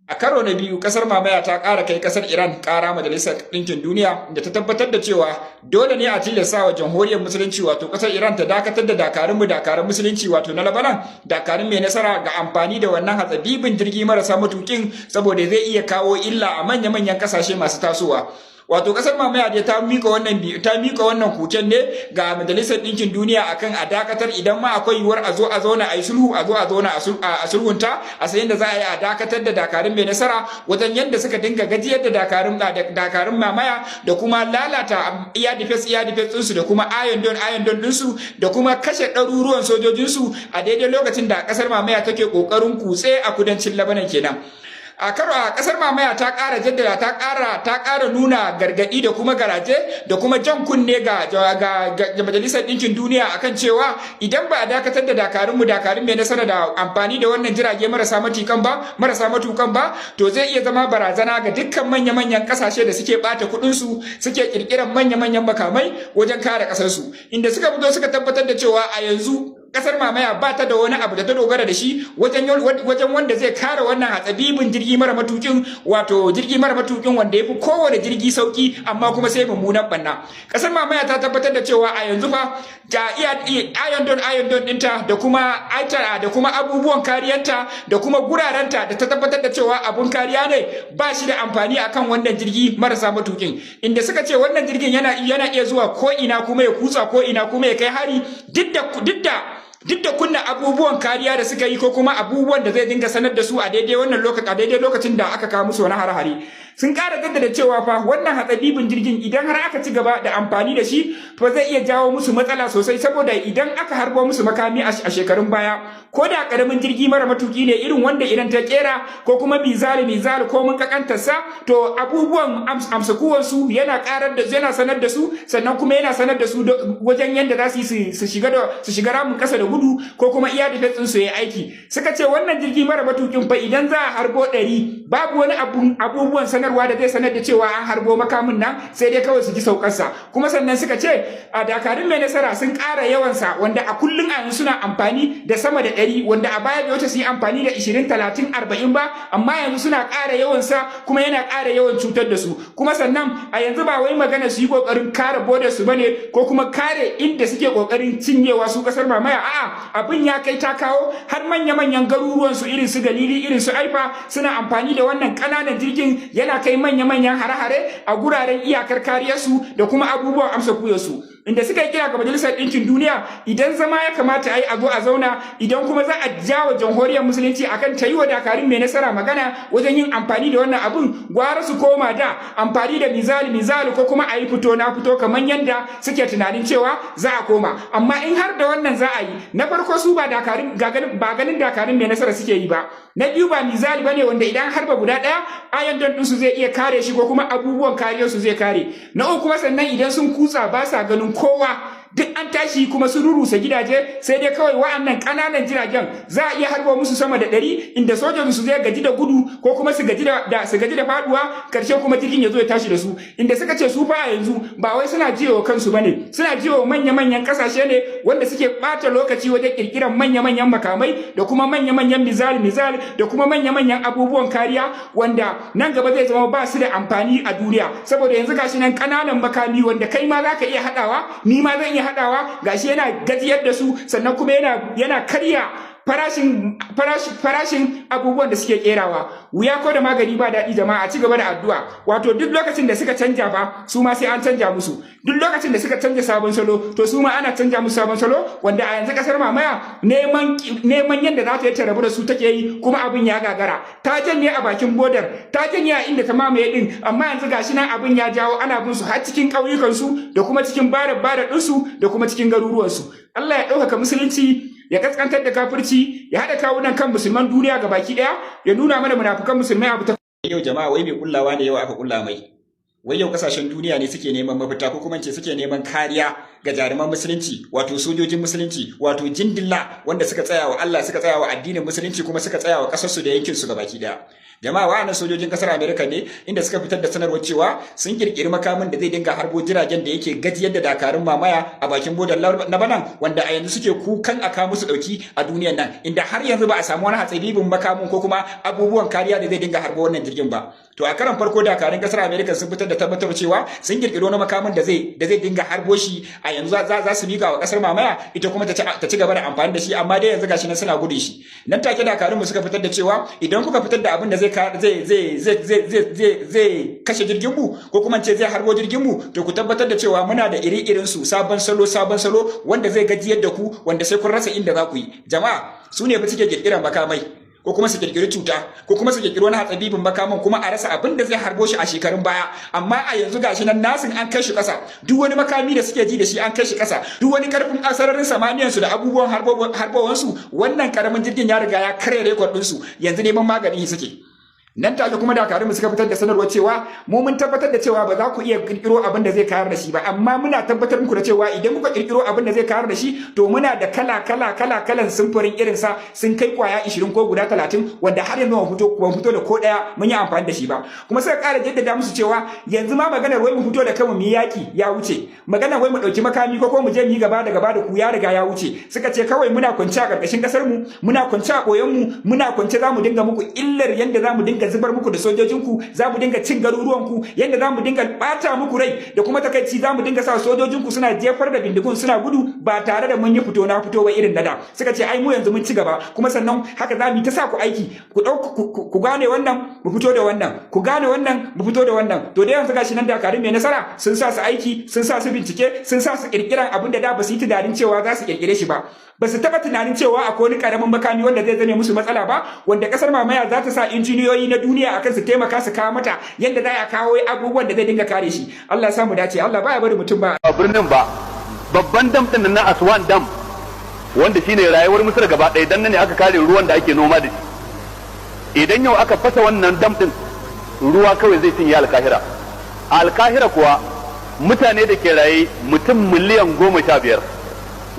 A karo na biyu, kasar mamaya ta ƙara kai kasar Iran ƙara Majalisar Ɗinkin Duniya da ta tabbatar da cewa dole ne a tilasta wa jamhuriyar musulunci wato kasar Iran ta dakatar da dakarun musulunci wato na Lebanon, dakarun mai nasara ga amfani da wannan hatsabibin jirgi marasa matukin saboda zai iya kawo illa a manya-manyan kasashe masu tasowa. Wato kasar mamaya dai ta mika wannan kuken ne ga Majalisar Ɗinkin Duniya akan a dakatar idan ma akwai yiwuwar a zo a zauna a yi sulhu a zauna a sulhunta a sayin da za a yi a dakatar da dakarun mai nasara wajen yadda suka dinga gajiyar da dakarun mamaya da kuma lalata iya defense ɗinsu da kuma iron don ɗinsu da kuma kashe ɗaruruwan sojojinsu a daidai lokacin da kasar mamaya take ƙoƙarin kutse a kudancin Lebanon kenan. A kasar mamaya ta ƙara jaddada ta ƙara nuna gargaɗi da kuma garaje da kuma jan kunne ga Majalisar Ɗinkin Duniya akan cewa idan ba a dakatar da dakarun mai nasara da amfani da wannan jirage marasa matukan ba to zai iya zama barazana ga dukkan manya-manyan ƙasashe da suke ɓata kuɗinsu suke ƙirƙirar manya-manyan makamai wajen kare ƙasarsu, inda suka fito suka tabbatar da cewa a yanzu kasar mamaya ba ta da wani abu da ta dogara da shi wajen wanda zai kare wannan hatsabibin jirgi mara matukin wanda ya fi kowane jirgi sauki amma kuma sai mummunan banna. Kasar mamaya ta tabbatar da cewa a yanzu fa ga iron don dinta da kuma abubuwan kariyanta da kuma gurarenta da ta tabbatar da cewa abun kariya ne ba shi da amfani akan wannan jirgi marasa matukin, inda suka ce wannan jirgin yana iya zuwa ko ina kuma ya kutsa ko ina kuma ya kai hari duk da kunna abubuwan kariya da suka yi ko kuma abubuwan da zai dinga sanar da su a daidai lokacin da aka kawo musu wani hare-hare. Sun ƙara jaddada cewa fa wannan hatsabibin jirgin idan har aka ci gaba da amfani da shi fa zai iya jawo musu matsala sosai, saboda idan aka harbo musu makami a shekarun baya ko da karamin jirgi mara matuki ne irin wanda idan ta kera ko kuma mizali ko mun kakantarsa, to abubuwan amsakuwansu yana sanar da su, sannan kuma yana sanar da su wajen yadda za su shiga ramin kasa da gudu ko kuma iya defense su yi aiki. Suka ce wannan jirgi mara matukin fa idan za a harbo 100 babu wani abubuwan sanarwa da zai sanar da cewa an harbo makamin nan, sai dai kawai su ji saukarsa. Kuma sannan suka ce a dakarun mai nasara sun ƙara yawansa, wanda a kullum a yanzu suna amfani da sama da 100, wanda a baya bai wuce su yi amfani da 20 30 40 ba, amma yanzu suna ƙara yawansa kuma yana ƙara yawan cutar da su. Kuma sannan a yanzu ba wai magana su yi ƙoƙarin kare bodar su bane ko kuma kare inda suke ƙoƙarin cinyewa su kasar mamaya, a'a abin ya kai ta kawo har manya-manyan garuruwan su irin su Galili irin su Aifa suna amfani da wannan ƙananan jirgin yana kai manya-manyan hare-hare a guraren iyakar kariyarsu da kuma abubuwan amsa kuyarsu, inda suka yi kira ga Majalisar Ɗinkin Duniya idan zama ya kamata a yi a zo a zauna, idan kuma za a jawo jamhuriyar musulunci akan ta yi wa dakarun mai nasara magana wajen yin amfani da wannan abun, gwara su koma da amfani da mizali ko kuma a yi fito na fito kamar yadda suke tunanin cewa za a koma. Amma in har da wannan za a yi, na farko su ba ganin dakarun mai nasara suke yi ba, na biyu ba mizali bane wanda idan harba guda ɗaya ayan don ɗinsu zai iya kare shi ko kuma abubuwan kariyarsu zai kare, na uku kuma sannan idan sun kutsa ba sa ganin kowa, duk an tashi kuma sun rurusa gidaje, sai dai kawai wa'annan ƙananan jiragen za a iya harba musu sama da 100, inda sojan su zai gaji da gudu ko kuma su gaji da faduwa, karshe kuma jirgin ya zo ya tashi da su. Inda suka ce su fa yanzu ba wai suna jiwa kansu bane, suna jiwa manya-manyan kasashe ne wanda suke bata lokaci wajen kirkiran manya-manyan makamai da kuma manya-manyan mizal da kuma manya-manyan abubuwan kariya wanda nan gaba zai zama ba su da amfani a duniya, saboda yanzu gashi nan ƙananan makami wanda kai ma za ka iya haɗawa, ni ma zan iya haɗawa, gashi yana gajiyar da su, sannan kuma yana karya farashin abubuwan da suke kerawa. Wuya ko da magani ba daɗi jama'a, a ci gaba da addu'a. Wato duk lokacin da suka canja ba su ma sai an canja musu, duk lokacin da suka canja sabon salo to su ma ana canja musu sabon salo, wanda a yanzu kasar mamaya neman yadda za ta yi rabu da su take yi, kuma abin ya gagara. Ta janye a bakin bodar, ta janye a inda ta mamaye din, amma yanzu gashi nan abin ya jawo ana bin su har cikin ƙauyukansu da kuma cikin bara ɗinsu da kuma cikin garuruwansu. Allah ya ɗaukaka musulunci, ya kaskantar da kafirci, ya haɗa kawunan kan musulman duniya ga baki ɗaya, ya nuna mana munafukan musulmai abu ta. Yau jama'a wai mai kullawa ne yau aka kulla mai. Wai yau kasashen duniya ne suke neman mafita ko kuma ce suke neman kariya ga jaruman musulunci, wato sojojin musulunci, wato jindilla wanda suka tsaya wa Allah, suka tsaya wa addinin musulunci, kuma suka tsaya wa kasarsu da yankin su ga baki ɗaya. Jama'a wa'annan sojojin kasar Amerika ne inda suka fitar da sanarwar cewa sun kirkiri makamin da zai dinga harbo jiragen da yake gajiyar da dakarun mamaya a bakin bodar Lebanon wanda a yanzu suke kukan aka musu dauki a duniyar nan, inda har yanzu ba a samu wani hatsabibin makamin ko kuma abubuwan kariya da zai dinga harbo wannan jirgin ba. To a karan farko dakarun kasar Amerika sun fitar da tabbatar cewa sun kirkiri wani makamin da zai dinga harbo shi a yanzu za su mika wa kasar mamaya ita kuma ta ci gaba da amfani da shi, amma dai yanzu gashi nan suna gudun shi. Nan take dakarun mu suka fitar da cewa idan kuka fitar da abin da zai kashe jirgin mu ko kuma ce zai harbo jirgin mu, to ku tabbatar da cewa muna da iri-irin su sabon salo wanda zai gajiyar da ku, wanda sai kun rasa inda za ku yi. Jama'a su ne ba suke kirkiran makamai ko kuma su kirkiri cuta ko kuma su kirkiri wani hatsabibin makaman kuma a rasa abin da zai harbo shi a shekarun baya, amma a yanzu gashi nan nasin an kai shi kasa, duk wani makami da suke ji da shi an kai shi kasa, duk wani karfin sararin samaniyan su da abubuwan harbowan su, wannan karamin jirgin ya riga ya kare rekord din su, yanzu neman magani suke. Nan take kuma dakarun suka fitar da sanarwar cewa mu mun tabbatar da cewa ba za ku iya kirkiro abin da zai kayar da shi ba, amma muna tabbatar muku da cewa idan kuka kirkiro abin da zai kayar da shi to muna da kalan simfurin irin sa sun kai kwaya 20 ko guda 30 wanda har yanzu ban fito da ko daya mun yi amfani da shi ba. Kuma suka ƙara jaddada musu cewa yanzu ma maganar wai mu fito da kanmu mu yaki ya wuce, maganar wai mu dauki makami ko mu je mu yi gaba da ku ya riga ya wuce. Suka ce kawai muna kwance a karkashin kasar mu, muna kwance a koyon mu, muna kwance za mu dinga muku illar yanda za mu dinga zubar muku da sojojinku, za mu dinga cin garuruwanku, yadda za mu dinga bata muku rai da kuma takaici, za mu dinga sa sojojinku suna jefar da bindigun suna gudu ba tare da mun yi fito na fito ba irin nada. Suka ce ai mu yanzu mun ci gaba, kuma sannan haka za mu yi ta sa ku aiki, ku gane wannan mu fito da wannan, ku gane wannan mu fito da wannan. To da yanzu gashi nan dakarun mai nasara sun sa su aiki, sun sa su bincike, sun sa su kirkiran abin da ba su yi tunanin cewa za su kirkire shi ba. Ba su taba tunanin cewa akwai wani karamin makami wanda zai zame musu matsala ba, wanda kasar mamaya za ta sa injiniyoyi na duniya akan su taimaka su kawo mata yadda za a kawo abubuwan da zai dinga kare shi. Allah ya samu dace, Allah baya bari mutum ba a birnin ba. Babban dam din na Aswan dam wanda shine rayuwar Misir gaba ɗaya, dan nan ne aka kare ruwan da ake noma da shi. Idan yau aka fasa wannan dam din, ruwa kawai zai cinye Alkahira. A Alkahira kuwa mutane da ke raye mutum miliyan 15,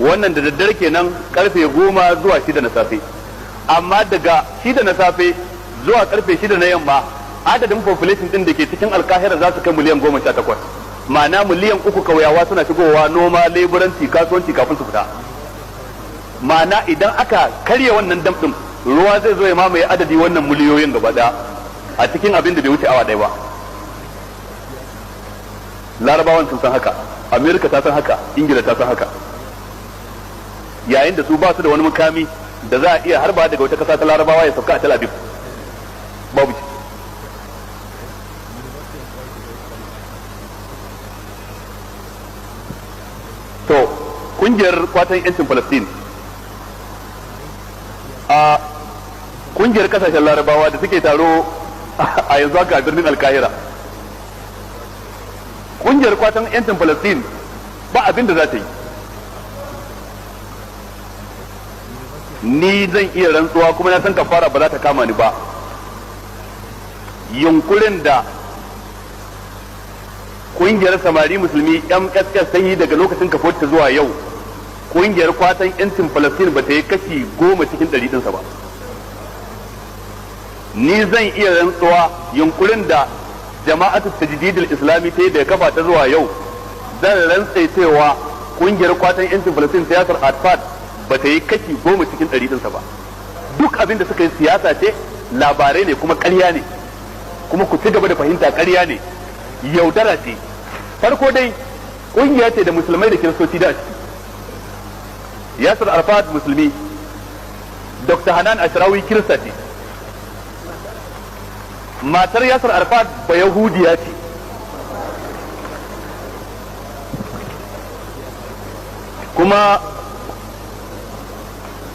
wannan da daddare kenan karfe 10 zuwa 6 na safe. Amma daga 6 na safe zuwa karfe 6 na yamma adadin population din da ke cikin Alkahira za su kai miliyan 18, ma'ana miliyan 3 kauyawa suna shigowa noma, leburanci, kasuwanci kafin su fita. Ma'ana idan aka karya wannan dam din, ruwa zai zo ya mamaye adadi wannan miliyoyin gaba daya a cikin abin da bai wuce awa ɗaya ba. Larabawan sun san haka, Amerika ta san haka, Ingila ta san haka, yayin da su ba su da wani mukami da za a iya harba daga wata kasa ta Larabawa ya sauka a Tel Aviv, babu shi. To kungiyar kwatan yancin Palestine, a kungiyar kasashen Larabawa da suke taro a yanzu haka a birnin Alkahira, kungiyar kwatan yancin Palestine ba abin da za ta yi. Ni zan iya rantsuwa kuma na san kafara ba za ta kama ni ba, yunkurin da kungiyar samari musulmi MSS ta yi daga lokacin kafuwarta zuwa yau, kungiyar kwatan yancin Palestine ba ta yi kashi 10 cikin 100 ɗinsa ba. Ni zan iya rantsuwa yunkurin da jama'atu tajdidul islami ta yi daga kafa ta zuwa yau, zan rantsa cewa kungiyar kwatan yancin Palestine ta Yasir Arafat ba ta yi kashi 10 cikin 100 ɗinsa ba. Duk abin da suka yi siyasa ce, labarai ne kuma ƙarya ne, kuma ku ci gaba da fahimta ƙarya ne, yaudara ce. Farko dai ƙungiya ce da musulmai da kiristoci da ciki. Yasir Arafat musulmi, Dr. Hanan Ashrawi kirista ce, matar Yasir Arafat ba Yahudiya ce, kuma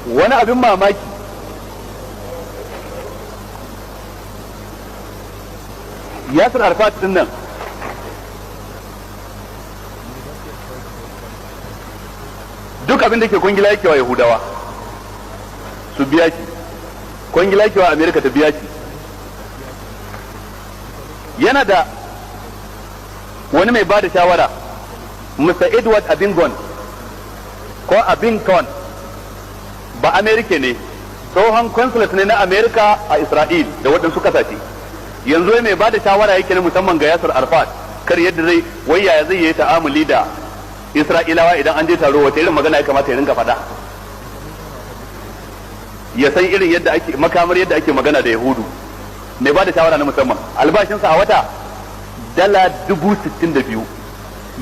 wani abin mamaki Yasir Arafat din nan duk abin da ke kwangila yake wa Yahudawa su biya shi, kwangila yake wa Amerika ta biya shi. Yana da wani mai ba da shawara, Mr. Edward Abingon ko Abington, ba Amerika ne, tsohon consulate ne na America a Isra'il da waɗansu kasashe. Yanzu mai ba da shawara yake na musamman ga Yasir Arafat kar yadda zai wayya zai yi ta'amuli da Isra'ilawa idan an je taro, wace irin magana ya kamata ya rinka faɗa, ya san irin yadda ake makamar yadda ake magana da Yahudu. Mai ba da shawara na musamman albashinsa a wata dala 62,000,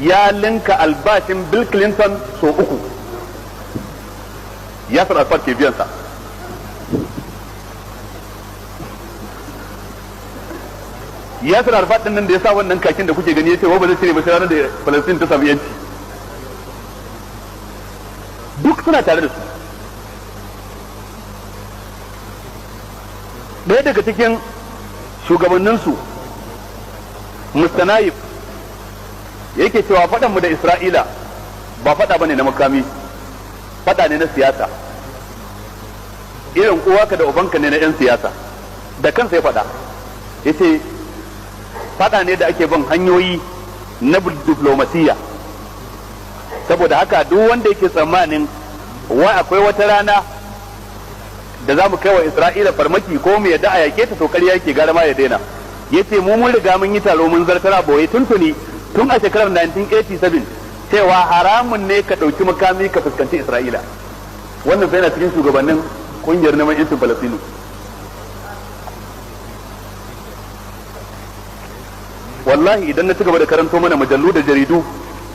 ya linka albashin Bill Clinton so 3. Yasir Arafat ke biyansa. Yasir Arafat din nan da ya sa wannan kakin da kuke gani ya ce wa ba zai cire ba sai ranar da Palestine ta samu yanci. Duk suna tare da su. Ɗaya daga cikin shugabanninsu Mustanayif yake cewa faɗanmu da Isra'ila ba faɗa bane na makami, faɗa ne na siyasa, irin uwaka da ubanka ne na 'yan siyasa. Da kansa ya faɗa, yace faɗa ne da ake bin hanyoyi na diplomasiya. Saboda haka duk wanda yake tsammanin wai akwai wata rana da za mu kai wa Isra'ila farmaki ko mu yadda a yake ta, to ƙarya yake, gara ma ya daina. Yace mu mun riga mun yi taro mun zartara boye tuntuni tun a shekarar 1987 cewa haramun ne ka ɗauki makami ka fuskanci Isra'ila. Wannan sai na cikin shugabannin kungiyar neman yancin Falastinu. Wallahi idan na ci gaba da karanto mana mujallu da jaridu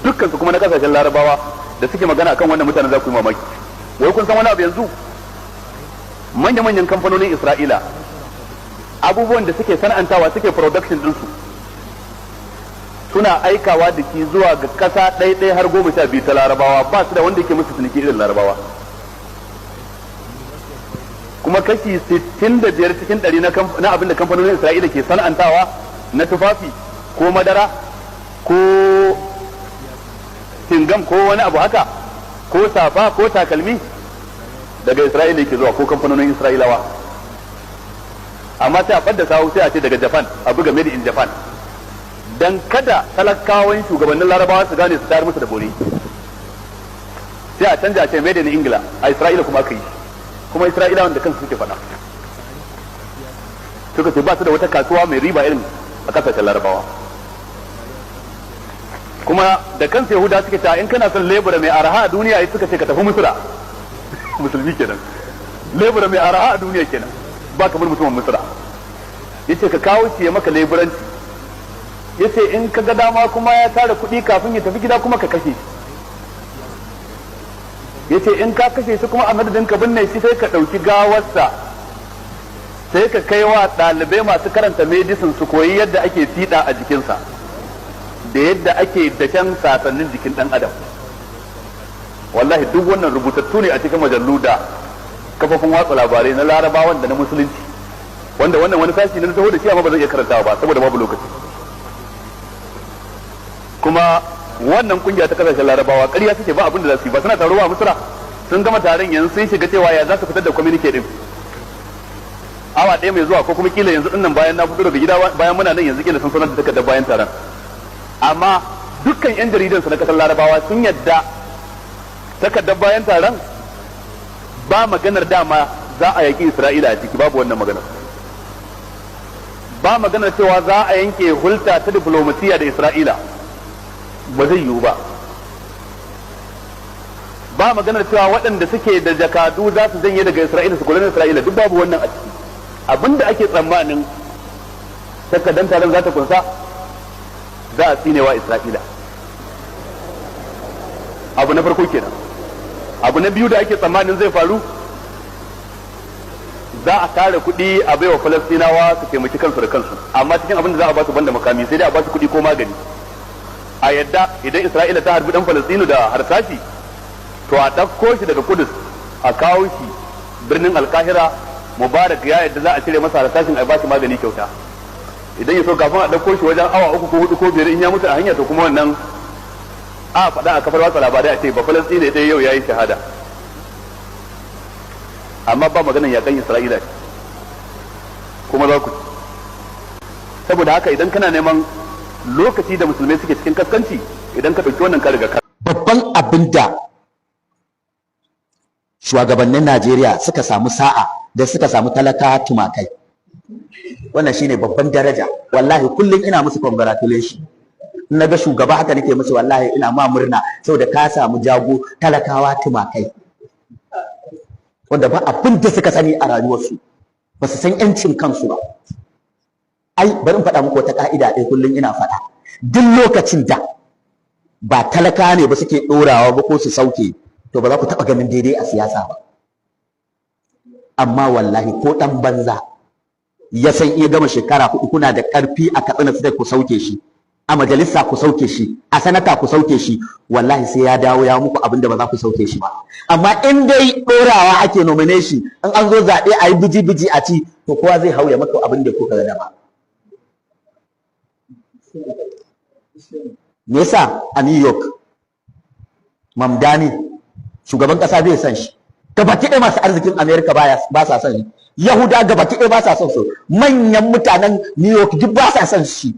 dukkan su kuma na kasashen Larabawa da suke magana akan wannan mutanen za ku yi mamaki. Wai kun san wani abu yanzu? Manya-manyan kamfanonin Isra'ila abubuwan da suke sana'antawa suke production ɗinsu suna aikawa da shi zuwa ga ƙasa ɗaya har 12 ta Larabawa, ba su da wanda yake musu ciniki irin Larabawa. Kuma kashi 65 cikin 100 na abin da kamfanonin Isra'ila ke sana'antawa na tufafi ko madara ko tingam ko wani abu haka ko safa ko takalmi daga Isra'ila yake zuwa, ko kamfanonin Isra'ilawa. Amma sai a fadda sawu sai a ce daga Japan, a buga made in Japan, dan kada talakawan shugabannin Larabawa su gane su tayar musu da bore. Sai a canja a ce made in Ingila, a Isra'ila kuma aka yi, kuma Isra'ilawan da kansu suke faɗa. Suka ce ba su da wata kasuwa mai riba irin a kasashen Larabawa. Kuma da kansu Yahuda suke ta in kana son lebura mai araha a duniya suka ce ka tafi Misra. Musulmi kenan, lebura mai araha a duniya kenan, ba kamar mutumin Misra. Yace ka kawo shi ya maka leburanci, yace in ka ga dama kuma ya tara kuɗi kafin ya tafi gida kuma ka kashe shi, yace in ka kashe shi kuma a madadin ka binne shi sai ka ɗauki gawarsa sai ka kai wa ɗalibai masu karanta medicine su koyi yadda ake fiɗa a jikinsa da yadda ake dashen sasannin jikin ɗan adam. Wallahi duk wannan rubutattu ne a cikin majallu da kafofin watsa labarai na Larabawan da na musulunci, wanda wannan wani sashi ne na taho da shi amma ba zan iya karantawa ba saboda babu lokaci. Kuma wannan kungiya ta kasashen Larabawa ƙarya suke, ba abin da za su yi, ba suna taruwa a Misra, sun gama taron yanzu sun shiga cewa ya za su fitar da communique din awa ɗaya mai zuwa, ko kuma kila yanzu dinnan bayan na fito daga gida bayan muna nan yanzu kila sun sanar da takardar bayan taron. Amma dukkan yan jaridan su na kasar Larabawa sun yadda takardar bayan taron ba maganar dama za a yaki Isra'ila a ciki, babu wannan maganar. Ba maganar cewa za a yanke hulɗa ta diplomasiya da Isra'ila, ba zai yiwu ba. Ba maganar cewa waɗanda suke da jakadu za su janye daga Isra'ila su kula da Isra'ila, duk babu wannan a ciki. Abinda ake tsammanin takardar taron za ta kunsa, za a tsinewa Isra'ila. Abu na farko kenan. Abu na biyu da ake tsammanin zai faru, za a tare kuɗi a baiwa Falastinawa su taimaki kansu da kansu, amma cikin abin da za a ba su banda makami sai dai a ba su kuɗi ko magani. A yadda idan Isra'ila ta harbi dan Falastinu da harsashi, to a ɗauko shi daga Kudus a kawo shi birnin Alkahira, Mubarak ya yadda za a cire masa harsashin a ba shi magani kyauta. Idan ya so kafin a ɗauko shi wajen awa 3 ko 4 ko 5 in ya mutu a hanya, to kuma wannan a faɗa a kafar watsa labarai a ce ba Falastinu ɗaya yau ya yi shahada. Amma ba maganar yakan Isra'ila kuma za ku. Saboda haka idan kana neman lokaci da musulmai suke cikin kaskanci, idan ka ɗauki wannan ka riga ka. Babban abin da shugabannin Najeriya suka samu sa'a da suka samu talaka tumakai. Wannan shine babban daraja. Wallahi kullum ina musu congratulation. In naga shugaba haka nake musu, wallahi ina ma murna saboda ka samu jago talakawa tumakai. Wanda ba abin da suka sani a rayuwarsu, ba su san yancin kansu ba. Ai bari in faɗa muku wata ka'ida ɗaya kullum ina faɗa. Duk lokacin da ba talaka ne ba suke ɗorawa ba ko su sauke, to ba za ku taɓa ganin daidai a siyasa ba. Amma wallahi ko ɗan banza ya san iya gama shekara 4 kuna da ƙarfi a Katsina sai ku sauke shi, a majalisa ku sauke shi, a sanata ku sauke shi, wallahi sai ya dawo ya muku abin da ba za ku sauke shi ba. Amma in dai ɗorawa ake nomination, in an zo zaɓe a yi biji-biji a ci, to kowa zai hauya maka abin da kuka ga dama. Me yasa a New York Mamdani shugaban ƙasa bai san shi, gabaki ɗaya masu arzikin America ba sa son shi, Yahuda gabaki ɗaya ba sa son su, manyan mutanen New York duk ba sa son shi.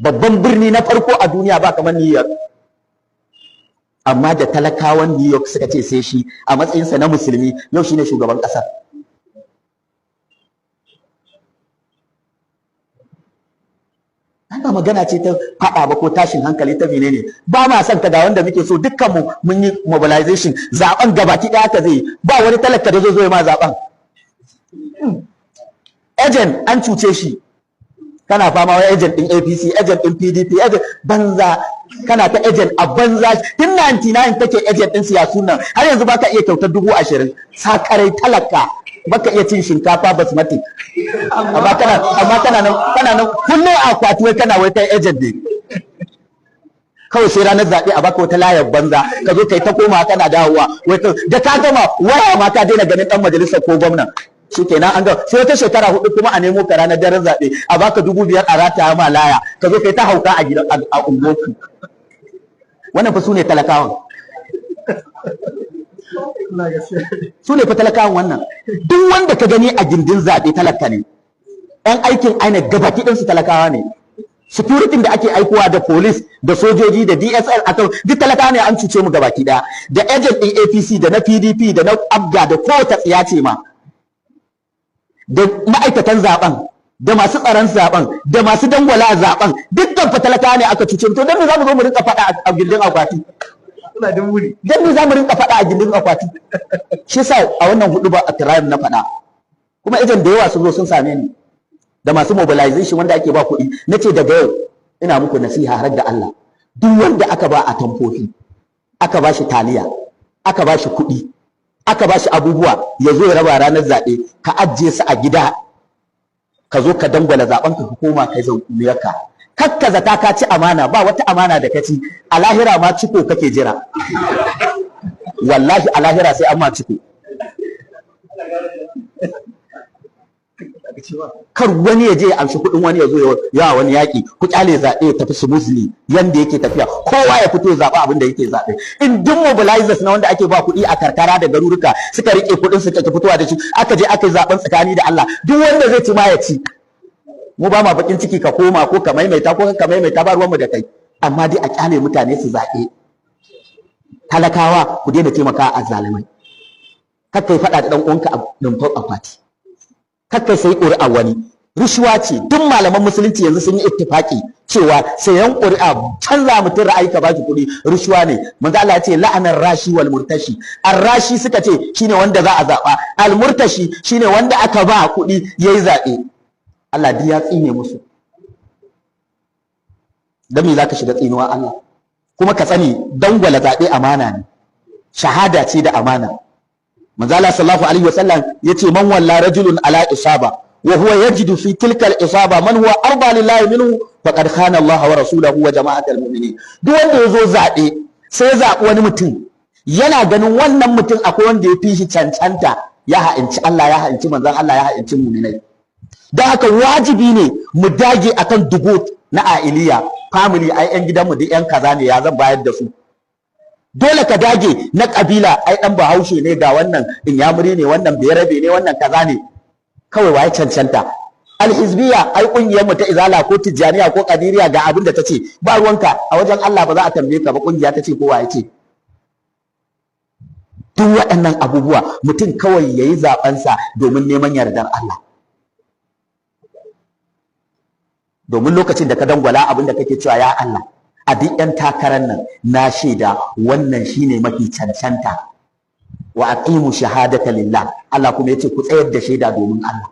Babban birni na farko a duniya ba kamar New York. Amma da talakawan New York suka ce sai shi a matsayinsa na musulmi, yau shine shugaban ƙasa. Ba magana ce ta faɗa ba ko tashin hankali ta menene. Ba ma son ka ga wanda muke so, dukkanmu mun yi mobilization, zaben gabaki ɗaya ka zai, ba wani talaka da zai zo ma zaben. Agent an cuce shi, kana fama wa agent ɗin APC, agent ɗin PDP, agent banza, kana ta agent a banza. Tun 99 kake agent ɗin siyasu nan, har yanzu baka iya kyautar 20,000, sakarai talaka, baka iya cin shinkafa basmati. Amma kana nan kullum a akwati wai kana wai kai agent ne. Kawai sai ranar zaɓe a baka wata layar banza, ka zo kai ta koma kana dawowa, wai da ka gama waya ma ka daina ganin ɗan majalisar ko gwamnan. Shi kenan an ga sai wata shekara 4 kuma a nemo ka ranar daren zaɓe a baka 5,000 a rataya ma laya, ka zo kai ta hauka a gidan a unguwarku. Wannan fa su ne talakawan. Su ne fa talakawan wannan. Duk wanda ka gani a gindin zaɓe talaka ne. Ɗan aikin INEC gabaki ɗinsu talakawa ne. Security da ake aikowa da police da sojoji da DSL a duk talakawa ne, an cuce mu gabaki ɗaya. Da agent ɗin APC da na PDP da na ABGA da kowace tsiya ce ma. Da ma'aikatan zaben, da masu tsaron zaben, da masu dangwala zaben, dukkan fa talakawa ne aka cuce mu. To dan me zamu zo mu rinka faɗa a gindin akwati? Dan me zamu rinka faɗa a gindin akwati? Shi yasa a wannan hudu ba a tirayin na faɗa. Kuma agent da yawa sun zo sun same ni. Da masu mobilization wanda ake ba kuɗi, nace daga yau ina muku nasiha har da Allah. Duk wanda aka ba a tamfofi, aka ba shi taliya, aka ba shi kuɗi, aka ba shi abubuwa, ya zo ya raba ranar zaɓe, ka ajiye su a gida, ka zo ka dangwala zaɓen ka koma kai zauniyarka. Kakka zata ka ci amana, ba wata amana da ka ci, a lahira ma ciko kake jira. Wallahi a lahira sai an ma ciko. Kar wani ya je ya amshi kuɗin wani ya zo ya wani yaƙi, ku kyale zaɓe ya tafi smoothly yanda yake tafiya, kowa ya fito zaɓa abin da yake zaɓe. In duk mobilizers na wanda ake ba kuɗi a karkara da garuruka suka rike kuɗin suka ki fitowa da shi, aka je aka yi zaɓen tsakani da Allah, duk wanda zai ci ma ya ci. Mu ba ma bakin ciki ka koma ko ka maimaita ko ka maimaita, ba ruwanmu da kai, amma dai a kyale mutane su zaɓe. Talakawa ku daina taimaka a zalimai. Kar kai faɗa da ɗan uwanka a rumfar akwati. Kakkai sai ƙuri'a wani, rushuwa ce. Duk malaman musulunci yanzu sun yi ittifaki cewa sayan ƙuri'a, canza mutum ra'ayi ka baki kuɗi rushuwa ne. Manzo Allah ya ce la'anar rashi wal murtashi. Ar-rashi suka ce shine wanda za a zaɓa, al-murtashi shine wanda aka ba kuɗi yayi zaɓe. Allah duk ya tsine musu. Dan me zaka shiga tsinuwa Allah? Kuma ka sani dangwala zaɓe amana ne, shahada ce da amana. Manzo Allah sallallahu alaihi wasallam yace man walla rajulun ala isaba wa huwa yajidu fi tilka al isaba man huwa arba lillahi minhu faqad khana Allah wa rasulahu wa jama'atal mu'minin. Duk wanda yazo zabe sai ya zabi wani mutum, yana ganin wannan mutum akwai wanda ya fi shi cancanta, ya ha'inci Allah, ya ha'inci manzon Allah, ya ha'inci mu'minai. Dan haka wajibi ne mu dage akan dugut na ailiya, family ai yan gidanmu da yan kaza ne, ya zan bayar da su. Dole ka dage na kabila, ai dan Bahaushe ne, ga wannan Inyamuri ne, wannan Berabe ne, wannan kaza ne. Kawai waye cancanta. Alhizbiya ai kungiyar mu ta Izala ko Tijjaniya ko Kadiriya ga abin da tace, ba ruwanka, a wajen Allah ba za a tambaye ka ba kungiya tace ko waye ce. duk waɗannan abubuwa mutum kawai yayi zaɓensa domin neman yardar Allah. Domin lokacin da ka dangwala abin da kake cewa ya Allah a duk ƴan takarar nan na shaida wannan shine mafi cancanta wa aqimu shahadata lillah, Allah kuma yace ku tsayar da shaida domin Allah.